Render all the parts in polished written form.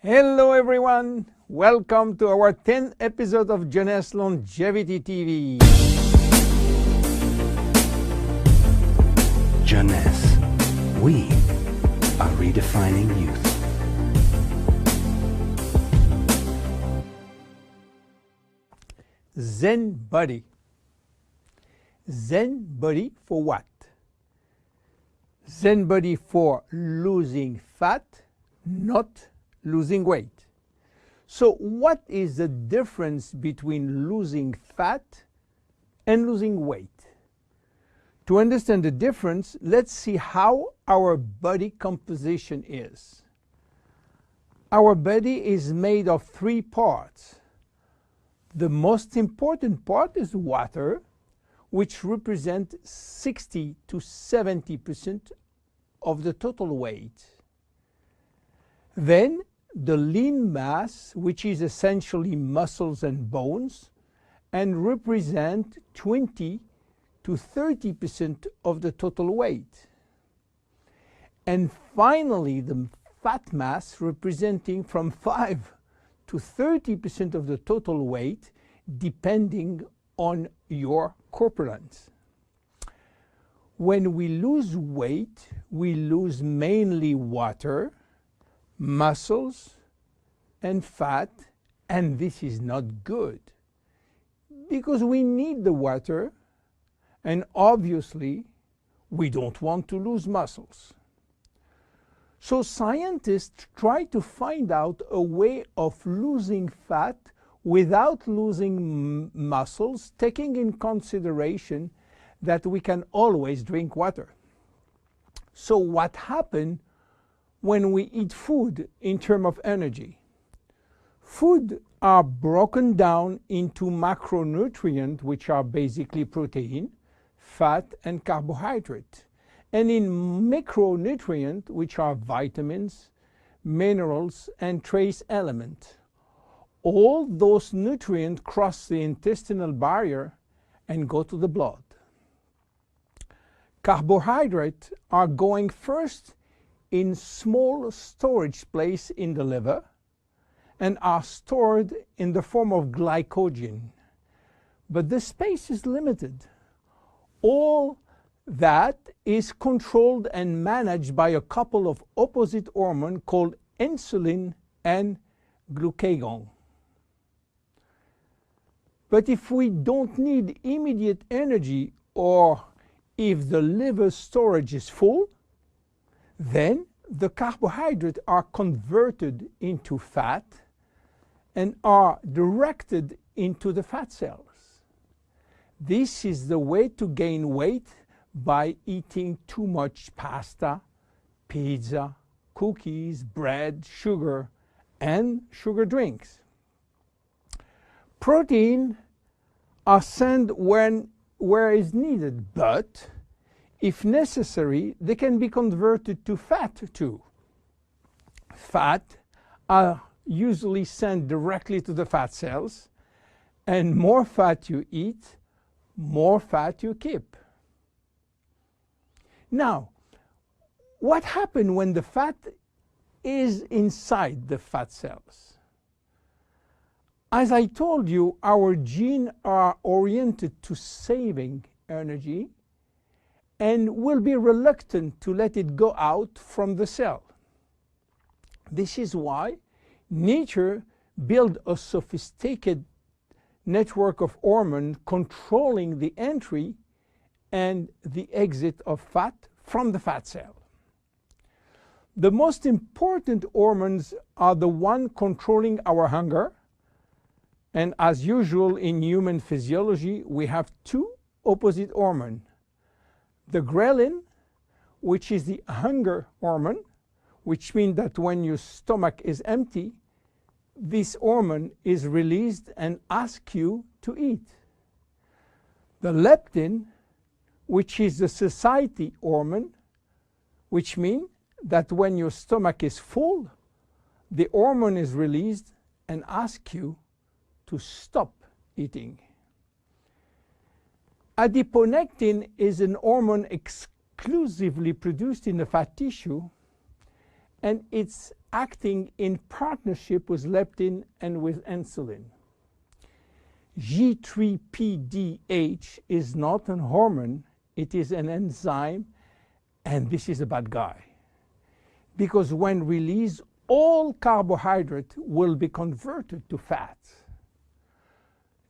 Hello everyone, welcome to our 10th episode of Jeunesse Longevity TV. Jeunesse, we are redefining youth. Zen Body. Zen Body for what? Zen Body for losing fat, not losing weight. So what is the difference between losing fat and losing weight? To understand the difference, let's see how our body composition is. Our body is made of three parts. The most important part is water, which represents 60 to 70% of the total weight. Then the lean mass, which is essentially muscles and bones, and represent 20 to 30% of the total weight. And finally, the fat mass, representing from 5 to 30% of the total weight, depending on your corpulence. When we lose weight, we lose mainly water, muscles, and fat, and this is not good because we need the water, and obviously we don't want to lose muscles. So scientists try to find out a way of losing fat without losing muscles, taking in consideration that we can always drink water. So what happens when we eat food in terms of energy? Food are broken down into macronutrients, which are basically protein, fat, and carbohydrate, and in micronutrients, which are vitamins, minerals, and trace elements. All those nutrients cross the intestinal barrier and go to the blood. Carbohydrates are going first in small storage place in the liver and are stored in the form of glycogen. But the space is limited. All that is controlled and managed by a couple of opposite hormones called insulin and glucagon. But if we don't need immediate energy, or if the liver storage is full, then the carbohydrates are converted into fat and are directed into the fat cells. This is the way to gain weight by eating too much pasta, pizza, cookies, bread, sugar, and sugar drinks. Protein are sent where is needed, but if necessary, they can be converted to fat too. Fat are usually sent directly to the fat cells, and more fat you eat, more fat you keep. Now, what happens when the fat is inside the fat cells? As I told you, our genes are oriented to saving energy and will be reluctant to let it go out from the cell. This is why nature built a sophisticated network of hormones controlling the entry and the exit of fat from the fat cell. The most important hormones are the ones controlling our hunger, and as usual in human physiology, we have two opposite hormones. The ghrelin, which is the hunger hormone, which means that when your stomach is empty, this hormone is released and asks you to eat. The leptin, which is the satiety hormone, which means that when your stomach is full, the hormone is released and asks you to stop eating. Adiponectin is an hormone exclusively produced in the fat tissue, and it's acting in partnership with leptin and with insulin. G3PDH is not a hormone, it is an enzyme, and this is a bad guy. Because when released, all carbohydrate will be converted to fat.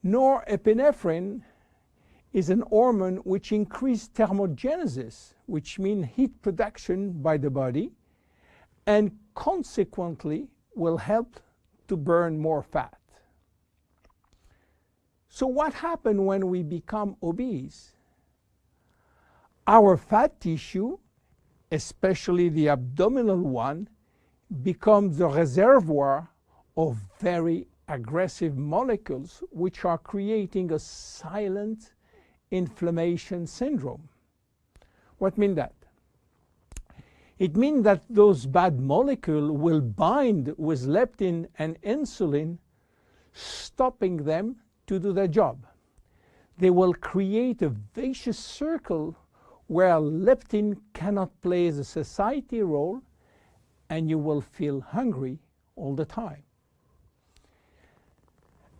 Norepinephrine is an hormone which increases thermogenesis, which means heat production by the body, and consequently will help to burn more fat. So what happens when we become obese? Our fat tissue, especially the abdominal one, becomes the reservoir of very aggressive molecules which are creating a silent inflammation syndrome. What means that? It means that those bad molecules will bind with leptin and insulin, stopping them to do their job. They will create a vicious circle where leptin cannot play the satiety role, and you will feel hungry all the time.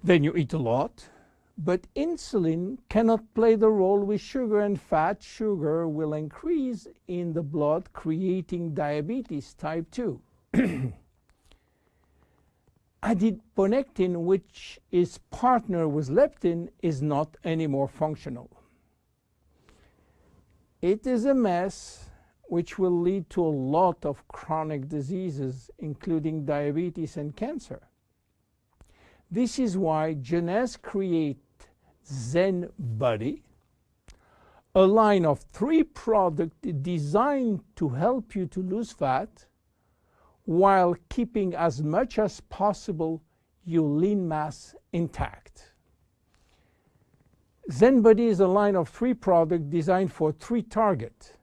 Then you eat a lot, but insulin cannot play the role with sugar and fat. Sugar will increase in the blood, creating diabetes type 2. Adiponectin, which is partnered with leptin, is not anymore functional. It is a mess which will lead to a lot of chronic diseases, including diabetes and cancer. This is why Jeunesse created Zen Bodi, a line of 3 products designed to help you to lose fat while keeping as much as possible your lean mass intact. Zen Bodi is a line of 3 products designed for 3 targets: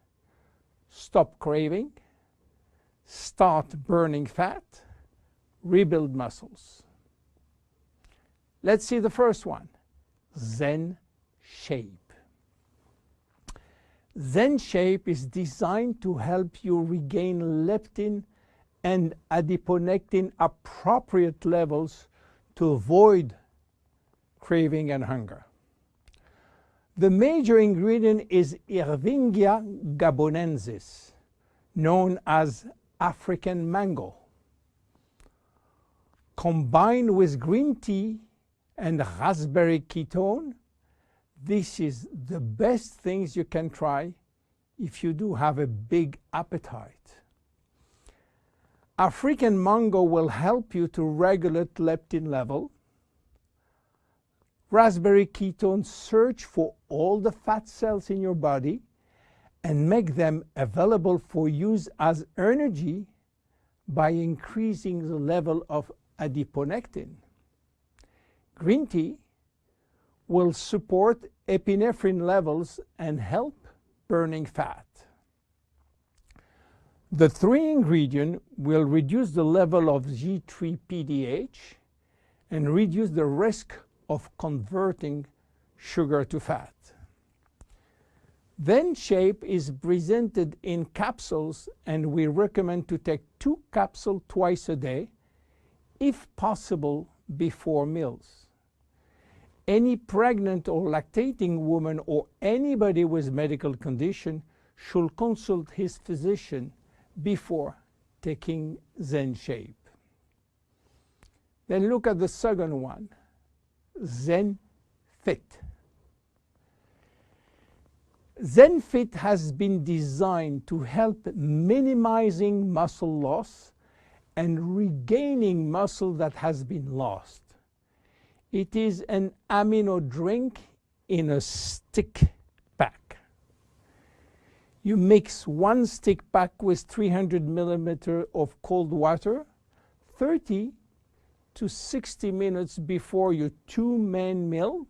stop craving, start burning fat, rebuild muscles. Let's see the first one, Zen Shape. Zen Shape is designed to help you regain leptin and adiponectin appropriate levels to avoid craving and hunger. The major ingredient is Ervingia gabonensis, known as African mango. Combined with green tea and raspberry ketone, this is the best things you can try if you do have a big appetite. African mango will help you to regulate leptin level. Raspberry ketone search for all the fat cells in your body and make them available for use as energy by increasing the level of adiponectin. Green tea will support epinephrine levels and help burning fat. The 3 ingredients will reduce the level of G3PDH and reduce the risk of converting sugar to fat. Zen Shape is presented in capsules, and we recommend to take 2 capsules twice a day, if possible before meals. Any pregnant or lactating woman or anybody with medical condition should consult his physician before taking Zen Shape. Then look at the second one, Zen Fit. Zen Fit has been designed to help minimizing muscle loss and regaining muscle that has been lost. It is an amino drink in a stick pack. You mix 1 stick pack with 300 milliliters of cold water 30 to 60 minutes before your 2 main meal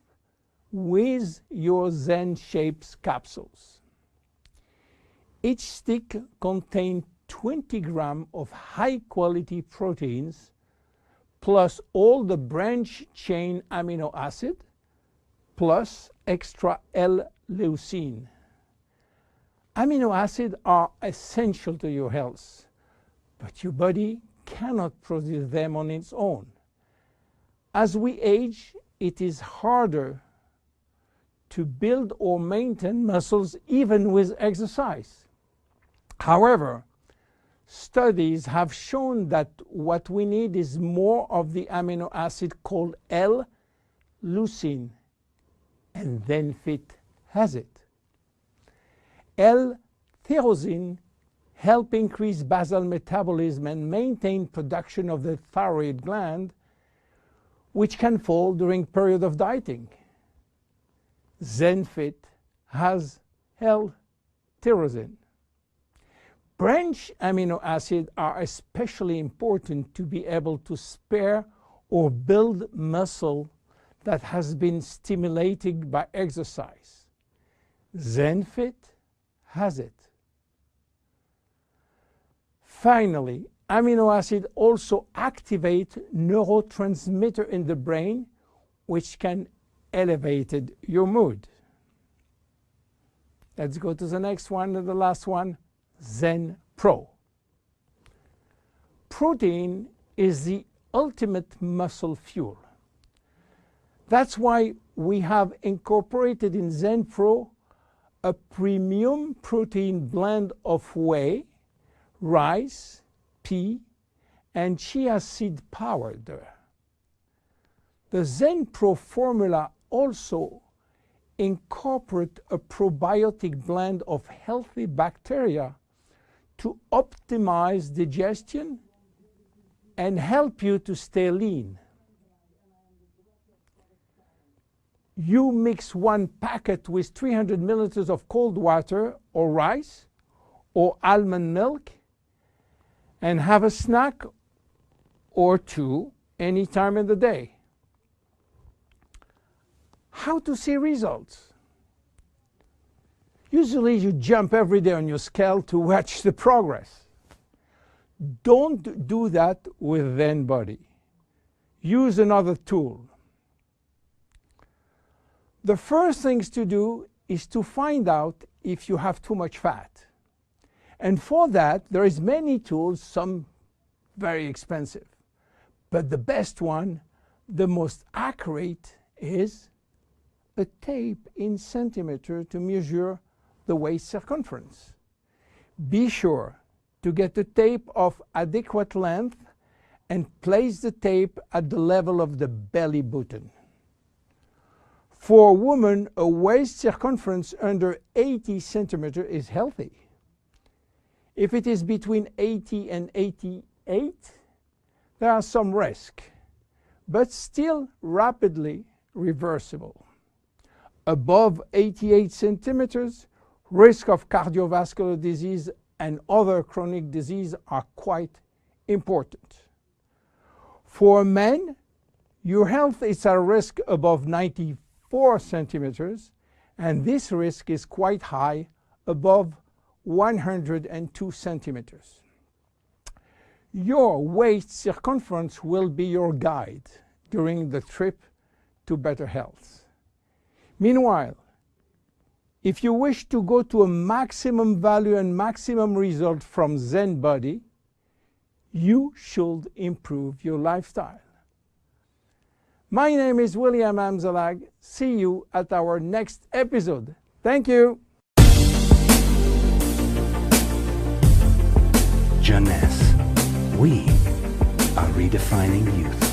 with your Zen Shapes capsules. Each stick contains 20 grams of high-quality proteins plus all the branch-chain amino acid plus extra L-leucine. Amino acids are essential to your health, but your body cannot produce them on its own. As we age, it is harder to build or maintain muscles even with exercise. However, studies have shown that what we need is more of the amino acid called L-leucine, and ZenFit has it. L-tyrosine helps increase basal metabolism and maintain production of the thyroid gland, which can fall during period of dieting. ZenFit has L-tyrosine. Branch amino acids are especially important to be able to spare or build muscle that has been stimulated by exercise. ZenFit has it. Finally, amino acids also activate neurotransmitter in the brain, which can elevate your mood. Let's go to the next one and the last one, Zen Pro. Protein is the ultimate muscle fuel. That's why we have incorporated in Zen Pro a premium protein blend of whey, rice, pea, and chia seed powder. The Zen Pro formula also incorporates a probiotic blend of healthy bacteria to optimize digestion and help you to stay lean. You mix one packet with 300 milliliters of cold water or rice or almond milk and have a snack or two any time in the day. How to see results? Usually you jump every day on your scale to watch the progress. Don't do that with Bodi. Use another tool. The first things to do is to find out if you have too much fat. And for that, there is many tools, some very expensive. But the best one, the most accurate, is a tape in centimeter to measure the waist circumference. Be sure to get the tape of adequate length and place the tape at the level of the belly button. For a woman, a waist circumference under 80 centimeters is healthy. If it is between 80 and 88, there are some risk, but still rapidly reversible. Above 88 centimeters, risk of cardiovascular disease and other chronic disease are quite important. For men, your health is at risk above 94 centimeters, and this risk is quite high, above 102 centimeters. Your waist circumference will be your guide during the trip to better health. Meanwhile, if you wish to go to a maximum value and maximum result from Bodi, you should improve your lifestyle. My name is William Amzalag. See you at our next episode. Thank you. Jeunesse. We are redefining youth.